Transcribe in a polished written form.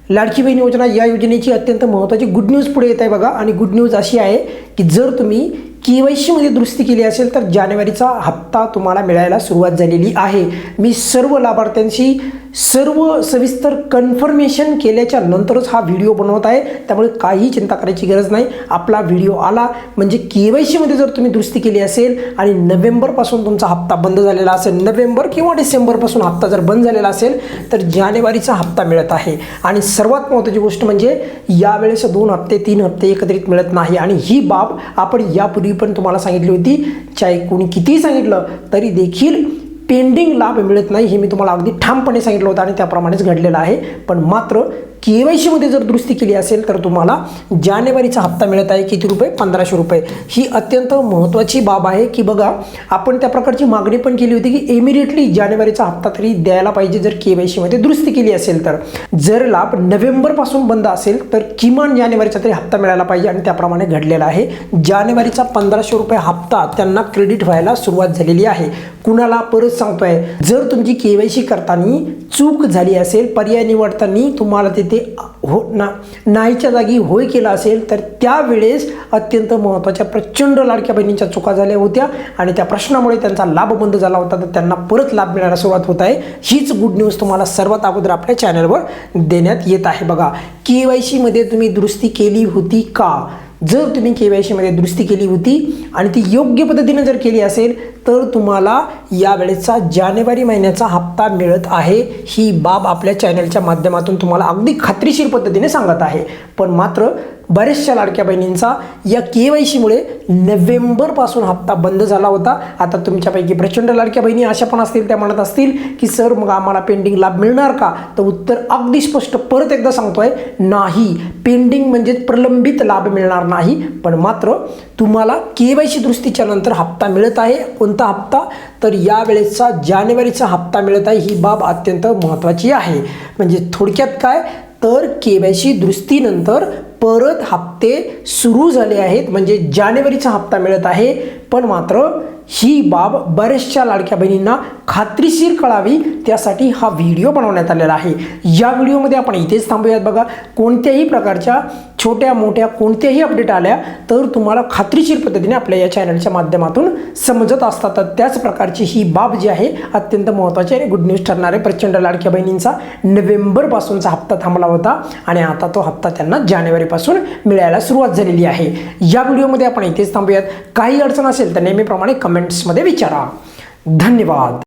लाडकी बहीण योजना या योजनेची अत्यंत महत्त्वाची गुड न्यूज पुढे येत आहे बघा। आणि गुड न्यूज अशी आहे की जर तुम्ही KYC मध्ये दुरुस्ती केली असेल तर जानेवारीचा हप्ता तुम्हाला मिळायला सुरुवात झालेली आहे। मी सर्व लाभार्थ्यांशी सर्व सविस्तर कन्फर्मेशन केल्याच्या नंतरच हा व्हिडिओ बनवत आहे, त्यामुळे काही चिंता करायची गरज नाही। आपला व्हिडिओ आला म्हणजे KYC मध्ये जर तुम्ही दुरुस्ती केली असेल आणि नोव्हेंबरपासून तुमचा हप्ता बंद झालेला असेल, नोव्हेंबर किंवा डिसेंबरपासून हप्ता जर बंद झालेला असेल तर जानेवारीचा हप्ता मिळत आहे। आणि सर्वात महत्त्वाची गोष्ट म्हणजे यावेळेस 2 हप्ते 3 हप्ते एकत्रित मिळत नाही। आणि ही बाब आपण यापूर्वी पण तुम्हाला सांगितली होती, चाहे कोणी कितीही सांगितलं तरी देखील पेंडिंग लाभ मिळत नाही, हे मी तुम्हाला अगदी ठामपणे सांगितलं होतं आणि त्याप्रमाणेच घडलेलं आहे। पण मात्र KYC मध्ये जर दुरुस्ती केली असेल तर तुम्हाला जानेवारीचा हप्ता मिळत आहे किती रुपये? 1500 रुपये। ही अत्यंत महत्त्वाची बाब आहे की बघा, आपण त्या प्रकारची मागणी पण केली होती की इमिडिएटली जानेवारीचा हप्ता तरी द्यायला पाहिजे जर KYC मध्ये दुरुस्ती केली असेल तर। जर लाभ नोव्हेंबरपासून बंद असेल तर किमान जानेवारीचा तरी हप्ता मिळायला पाहिजे आणि त्याप्रमाणे घडलेला आहे। जानेवारीचा 1500 रुपये हप्ता त्यांना क्रेडिट व्हायला सुरुवात झालेली आहे। कुणाला परत सांगतोय, जर तुमची KYC करताना चूक झाली असेल, पर्याय निवडताना तुम्हाला तिथे नाहीच्या जागी होय केला असेल तर त्यावेळेस अत्यंत महत्त्वाच्या प्रचंड लाडक्या बहिणींच्या चुका झाल्या होत्या आणि त्या प्रश्नामुळे त्यांचा लाभ बंद झाला होता, तर त्यांना परत लाभ मिळायला सुरुवात होत आहे। हीच गुड न्यूज तुम्हाला सर्वात अगोदर आपल्या चॅनलवर देण्यात येत आहे बघा। KYC मध्ये तुम्ही दुरुस्ती केली होती का? जर तुम्ही KYC मध्ये दुरुस्ती केली होती आणि ती योग्य पद्धतीने जर केली असेल तर तुम्हाला यावेळेचा जानेवारी महिन्याचा हप्ता मिळत आहे। ही बाब आपल्या चॅनलच्या माध्यमातून तुम्हाला अगदी खात्रीशीर पद्धतीने सांगत आहे। पण मात्र बऱ्याचशा लाडक्या बहिणींचा या KYC मुळे नोव्हेंबरपासून हप्ता बंद झाला होता। आता तुमच्यापैकी प्रचंड लाडक्या बहिणी अशा पण असतील, त्या म्हणत असतील की सर मग आम्हाला पेंडिंग लाभ मिळणार का? तर उत्तर अगदी स्पष्ट परत एकदा सांगतोय, नाही। पेंडिंग म्हणजे प्रलंबित लाभ मिळणार नाही, पण मात्र तुम्हाला KYC दुरुस्तीच्या नंतर हप्ता मिळत आहे। कोणता हप्ता? तर यावेळेचा जानेवारीचा हप्ता मिळत आहे। ही बाब अत्यंत महत्त्वाची आहे। म्हणजे थोडक्यात काय तर KYC दुरुस्तीनंतर परत हप्ते सुरू झाले आहेत, म्हणजे जानेवारीचा हप्ता मिळत आहे। पण मात्र ही बाब बऱ्याचशा लाडक्या बहिणींना खात्रीशीर कळावी त्यासाठी हा व्हिडिओ बनवण्यात आलेला आहे। या व्हिडिओमध्ये आपण इथेच थांबूयात बघा। कोणत्याही प्रकारच्या छोट्या मोठ्या कोणत्याही अपडेट आल्या तर तुम्हाला खात्रीशीर पद्धतीने आपल्या या चॅनलच्या माध्यमातून समजत असतात। त्याच प्रकारची ही बाब जी आहे अत्यंत महत्त्वाची आणि गुड न्यूज ठरणार आहे। प्रचंड लाडक्या बहिणींचा नोव्हेंबरपासूनचा हप्ता थांबला होता आणि आता तो हप्ता त्यांना जानेवारीपासून मिळायला सुरुवात झालेली आहे। या व्हिडिओमध्ये आपण इथेच थांबूयात। काही अडचण असेल तर नेहमीप्रमाणे कमेंट्समध्ये विचारा। धन्यवाद।